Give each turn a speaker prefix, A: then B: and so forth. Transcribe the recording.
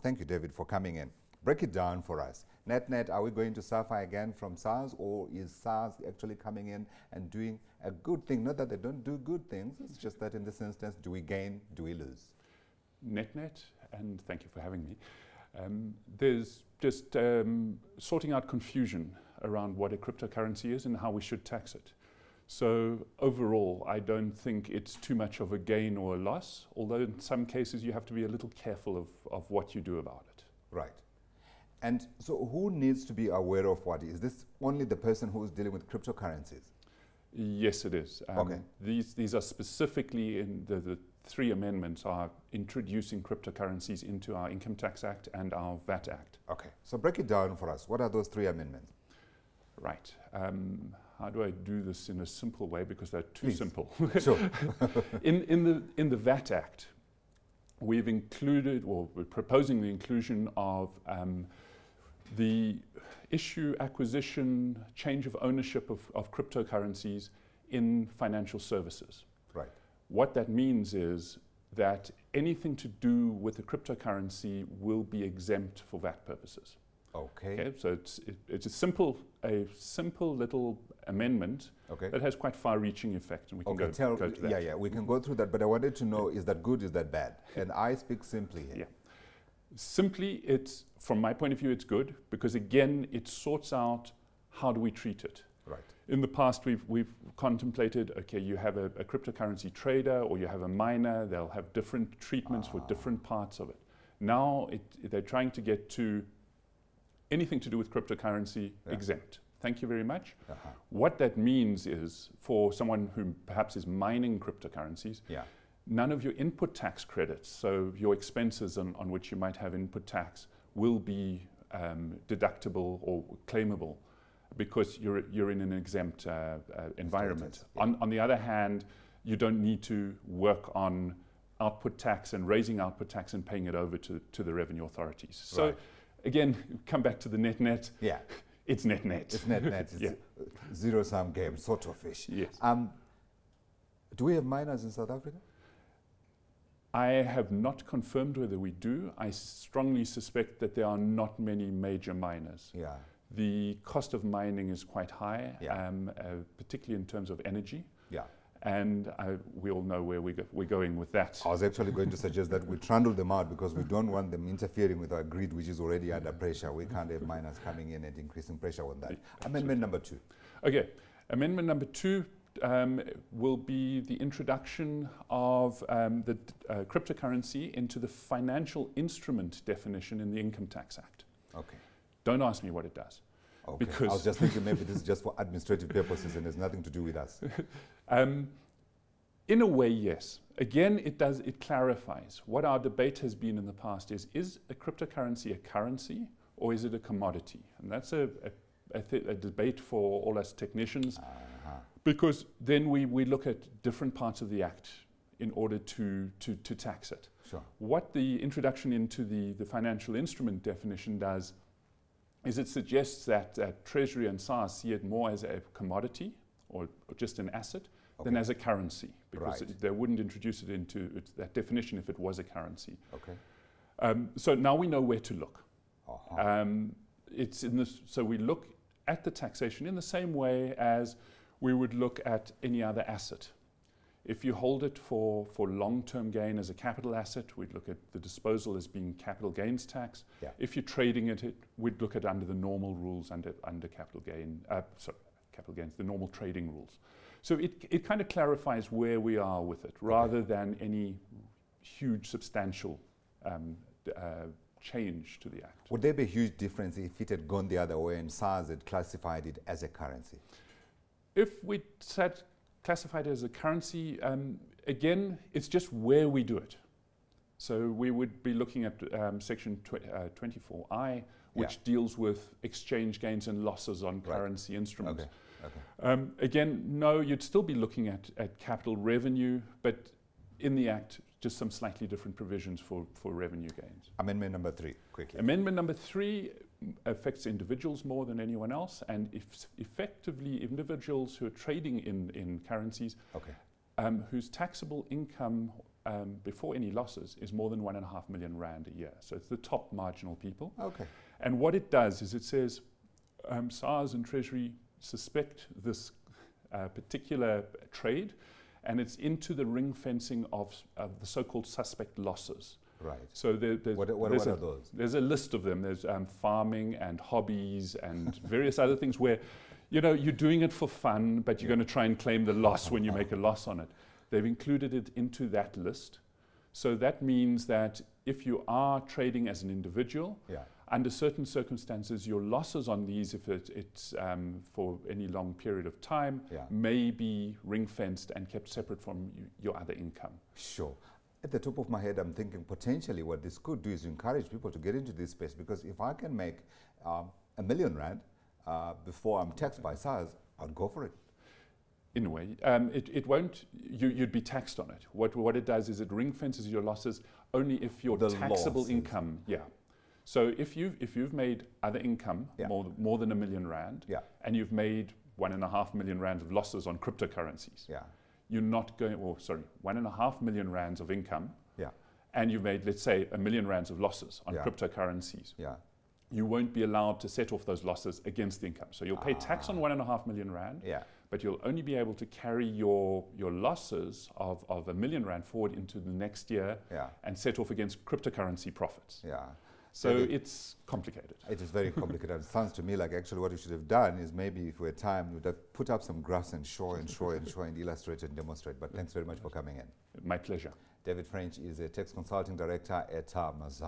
A: Thank you, David, for coming in. Break it down for us. Net, are we going to suffer again from SARS, or is SARS actually coming in and doing a good thing? Not that they don't do good things, it's just that in this instance, do we gain, do we lose?
B: Net, and thank you for having me. There's just sorting out confusion around what a cryptocurrency is and how we should tax it. So overall, I don't think it's too much of a gain or a loss, although in some cases you have to be a little careful of what you do about it.
A: Right. And so who needs to be aware of what? Is this only the person who is dealing with cryptocurrencies?
B: Yes, it is.
A: Okay.
B: These are specifically in the three amendments are introducing cryptocurrencies into our Income Tax Act and our VAT Act.
A: Okay. So break it down for us. What are those three amendments?
B: Right. How do I do this in a simple way, because they're too
A: Please.
B: simple?
A: Sure.
B: in the VAT Act, we've included, or we're proposing the inclusion of the issue, acquisition, change of ownership of cryptocurrencies in financial services.
A: Right.
B: What that means is that anything to do with the cryptocurrency will be exempt for VAT purposes.
A: Okay.
B: So it's a simple little amendment that has quite far-reaching effect, and we can go to that.
A: Yeah, we can go through that, but I wanted to know, is that good, is that bad? And I speak simply here.
B: Yeah. Simply, it's, from my point of view, it's good, because again, it sorts out how do we treat it.
A: Right.
B: In the past, we've contemplated, okay, you have a cryptocurrency trader or you have a miner, they'll have different treatments for different parts of it. Now, they're trying to get to anything to do with cryptocurrency exempt. Thank you very much. What that means is, for someone who perhaps is mining cryptocurrencies, none of your input tax credits, so your expenses on which you might have input tax, will be deductible or claimable, because you're in an exempt environment. On the other hand, you don't need to work on output tax and raising output tax and paying it over to the revenue authorities. So again, come back to the net.
A: Yeah.
B: It's net.
A: It's net. It's a zero-sum game, sort of fish.
B: Yes.
A: Do we have miners in South Africa?
B: I have not confirmed whether we do. I strongly suspect that there are not many major miners.
A: Yeah.
B: The cost of mining is quite high,
A: Yeah.
B: particularly in terms of energy.
A: Yeah.
B: And we all know where we're going with that.
A: I was actually going to suggest that we trundle them out, because we don't want them interfering with our grid, which is already under pressure. We can't have miners coming in and increasing pressure on that. Amendment number 2. Okay.
B: Amendment number 2 will be the introduction of the cryptocurrency into the financial instrument definition in the Income Tax Act.
A: Okay.
B: Don't ask me what it does.
A: Okay.
B: Because
A: I was just thinking maybe this is just for administrative purposes and has nothing to do with us.
B: In a way, yes. Again, it clarifies. What our debate has been in the past is a cryptocurrency a currency, or is it a commodity? And that's a debate for all us technicians, because then we look at different parts of the Act in order to tax it.
A: Sure.
B: What the introduction into the financial instrument definition does is it suggests that Treasury and SARS see it more as a commodity or just an asset than as a currency, because they wouldn't introduce it into that definition if it was a currency.
A: Okay.
B: So now we know where to look. So we look at the taxation in the same way as we would look at any other asset. If you hold it for long-term gain as a capital asset, we'd look at the disposal as being capital gains tax.
A: Yeah.
B: If you're trading it, we'd look at under the normal rules under capital gains, the normal trading rules. So it kind of clarifies where we are with it, rather than any huge substantial change to the Act.
A: Would there be a huge difference if it had gone the other way and SARS had classified it as a currency?
B: If we classified it as a currency, again, it's just where we do it. So we would be looking at Section 24I, which deals with exchange gains and losses on currency instruments. Again, no, you'd still be looking at capital revenue, but in the Act, just some slightly different provisions for revenue gains.
A: Amendment number 3, quickly.
B: Amendment number 3 affects individuals more than anyone else, and effectively individuals who are trading in currencies, whose taxable income before any losses is more than 1.5 million rand a year. So it's the top marginal people.
A: Okay.
B: And what it does is it says SARS and Treasury suspect this particular trade, and it's into the ring fencing of the so-called suspect losses.
A: Right.
B: So
A: what are those?
B: There's a list of them. There's farming and hobbies and various other things where, you know, you're doing it for fun, but you're going to try and claim the loss when you make a loss on it. They've included it into that list. So that means that if you are trading as an individual, under certain circumstances, your losses on these, if it's for any long period of time, may be ring-fenced and kept separate from your other income.
A: Sure. At the top of my head, I'm thinking potentially what this could do is encourage people to get into this space, because if I can make R1 million before I'm taxed by SARS, I'd go for it.
B: In a way, it won't, you'd be taxed on it. What it does is it ring fences your losses only if your taxable income, So if you've made other income, more than R1 million, and you've made 1.5 million rand of losses on cryptocurrencies, you're not going, 1.5 million rands of income, and you've made, let's say, R1 million of losses on cryptocurrencies, you won't be allowed to set off those losses against the income. So you'll pay tax on 1.5 million rand, but you'll only be able to carry your losses of R1 million forward into the next year and set off against cryptocurrency profits. So it's complicated.
A: It is very complicated. It sounds to me like actually what you should have done is maybe if we had time, we would have put up some graphs and show and illustrate and demonstrate. But thanks very much for coming in.
B: My pleasure.
A: David French is a tax consulting director at Mazars.